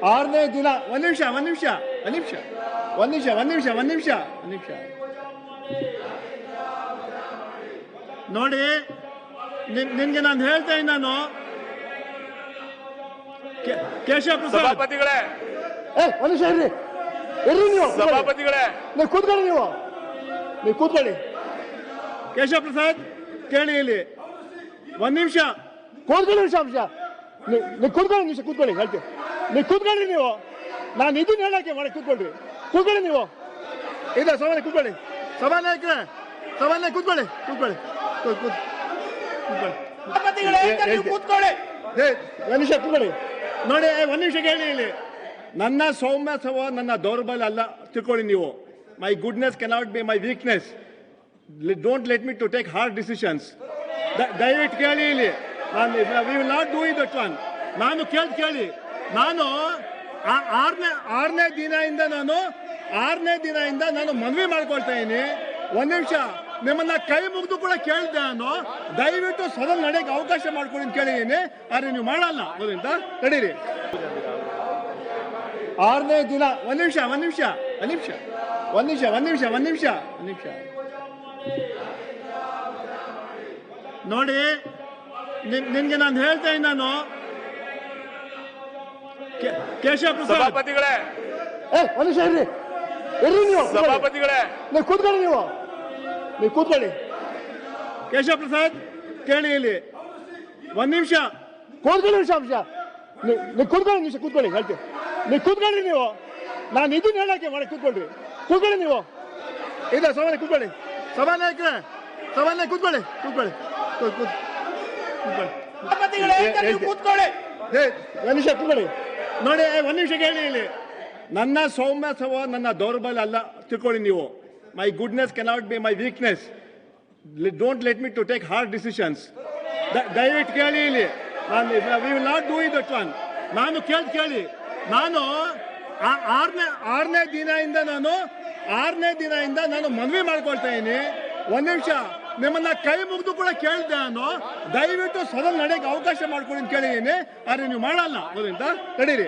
ಆರನೇ ದಿನ ಒಂದು ನಿಮಿಷ ನೋಡಿ, ನಿನ್ಗೆ ನಾನು ಹೇಳ್ತಾ ಇದ್ದೀನಿ. ನಾನು ಕೇಶವ ಪ್ರಸಾದ್ ಸಭಾಪತಿಗಳೇ, ಒಂದು ನಿಮಿಷ ಇರ್ರಿ ನೀವು ಸಭಾಪತಿಗಳೇ, ನೀವು ಕೂತ್ಕೊಳ್ಳಿ. ನೀವು ಕೂತ್ಕೊಳ್ಳಿ. ಕೇಶವ ಪ್ರಸಾದ್ ಕೇಳಿ, ಇಲ್ಲಿ ಒಂದು ನಿಮಿಷ ಕೂತ್ಕೊಳ್ಳಿ. ನೀವು ಕೂತ್ಕೊಳ್ಳಿ ಹೇಳ್ತೀವಿ. ನೀವು ಕೂತ್ಕೊಳ್ಳಿ. ನೀವು ನಾನು ಇದನ್ನ ಹೇಳಕ್ಕೆ ಮಾಡಿ ಕೂತ್ಕೊಳ್ಳಿ. ನೀವು ಇದೆ ಸಭಾನೆ ಕೂತ್ಕೊಳ್ಳಿ. ಸಭಾನಾಯಕರೇ, ಕೂತ್ಕೊಳ್ಳಿ. ಒಂದು ನಿಮಿಷ ಕೂತ್ಕೊಳ್ಳಿ. ನೋಡಿ, ಒಂದು ನಿಮಿಷ ಕೇಳಿ. ಇಲ್ಲಿ ನನ್ನ ಸೌಮ್ಯ ಸ್ವಭಾವ ನನ್ನ ದೌರ್ಬಲ್ಯ ಅಲ್ಲ ತಿಳ್ಕೊಳ್ಳಿ ನೀವು. My goodness cannot be my weakness. Don't let me to take hard decisions. ದಯವಿಟ್ಟು ಕೇಳಿ. ಇಲ್ಲಿ we will not do it that one. ನಾನು ಕೇಳಿ. ನಾನು ಆರನೇ ದಿನದಿಂದ ನಾನು ಮನವಿ ಮಾಡ್ಕೊಳ್ತಾ ಇದ್ದೀನಿ. ಒಂದು ನಿಮಿಷ ನಿಮ್ಮನ್ನ ಕೈ ಮುಗಿದು ಕೂಡ ಕೇಳಿದೆ. ನಾನು ದಯವಿಟ್ಟು ಸದನ ನಡೆಯಕ್ಕೆ ಅವಕಾಶ ಮಾಡ್ಕೊಳ್ಳಿ ಅಂತ ಕೇಳಿದ್ದೀನಿ. ಆದ್ರೆ ನೀವು ಮಾಡಲ್ಲ. ಅದರಿಂದ ನಡೀರಿ. ಆರನೇ ದಿನ ಒಂದು ನಿಮಿಷ ನೋಡಿ, ನಿನ್ಗೆ ನಾನು ಹೇಳ್ತಾ ಇದ್ದೀನಿ. ನಾನು ಕೇಶವ ಪ್ರಸಾದ್ ಸಭಾಪತಿಗಳೇ, ಒಂದು ನಿಮಿಷ ಇರ್ರಿ ನೀವು ಸಭಾಪತಿಗಳೇ, ನೀವು ಕೂತ್ಕೊಳ್ಳಿ. ಕೇಶವ ಪ್ರಸಾದ್ ಕೇಳಿ, ಇಲ್ಲಿ ಒಂದು ನಿಮಿಷ ಕೂತ್ಕೊಳ್ಳಿ ಹೇಳ್ತೀವಿ. ನೀವು ಕೂತ್ಕೊಳ್ಳಿ. ನೀವು ನಾನು ಇದನ್ನ ಹೇಳಕ್ಕೆ ಮಾಡಿ ಕೂತ್ಕೊಳ್ಳಿ. ನೀವು ಇದೆ ಸಭಾನೆ ಕೂತ್ಕೊಳ್ಳಿ. ಸಭಾನಾಯಕರೇ, ಕೂತ್ಕೊಳ್ಳಿ. ಒಂದು ನಿಮಿಷ ಕೂತ್ಕೊಳ್ಳಿ. ನೋಡಿ, ಒಂದು ನಿಮಿಷ ಕೇಳಿ. ಇಲ್ಲಿ ನನ್ನ ಸೌಮ್ಯ ಸ್ವಭಾವ ನನ್ನ ದೌರ್ಬಲ್ಯ ಅಲ್ಲ ತಿಳ್ಕೊಳ್ಳಿ ನೀವು. My goodness cannot be my weakness. Don't let me to take hard decisions. ದಯವಿಟ್ಟು ಕೇಳಿ. ಇಲ್ಲಿ we will not do it that one. ನಾನು ಕೇಳಿ. ನಾನು ಆರನೇ ದಿನದಿಂದ ನಾನು ಮನವಿ ಮಾಡ್ಕೊಳ್ತಾ ಇದ್ದೀನಿ. ಒಂದು ನಿಮಿಷ ನಿಮ್ಮನ್ನ ಕೈ ಮುಗಿದು ಕೂಡ ಕೇಳಿದೆ. ನಾನು ದಯವಿಟ್ಟು ಸದನ ನಡೆಯಕ್ಕೆ ಅವಕಾಶ ಮಾಡ್ಕೊಳ್ಳಿ ಅಂತ ಕೇಳಿದ್ದೀನಿ. ಆದ್ರೆ ನೀವು ಮಾಡಲ್ಲ. ಅದರಿಂದ ನಡೀರಿ.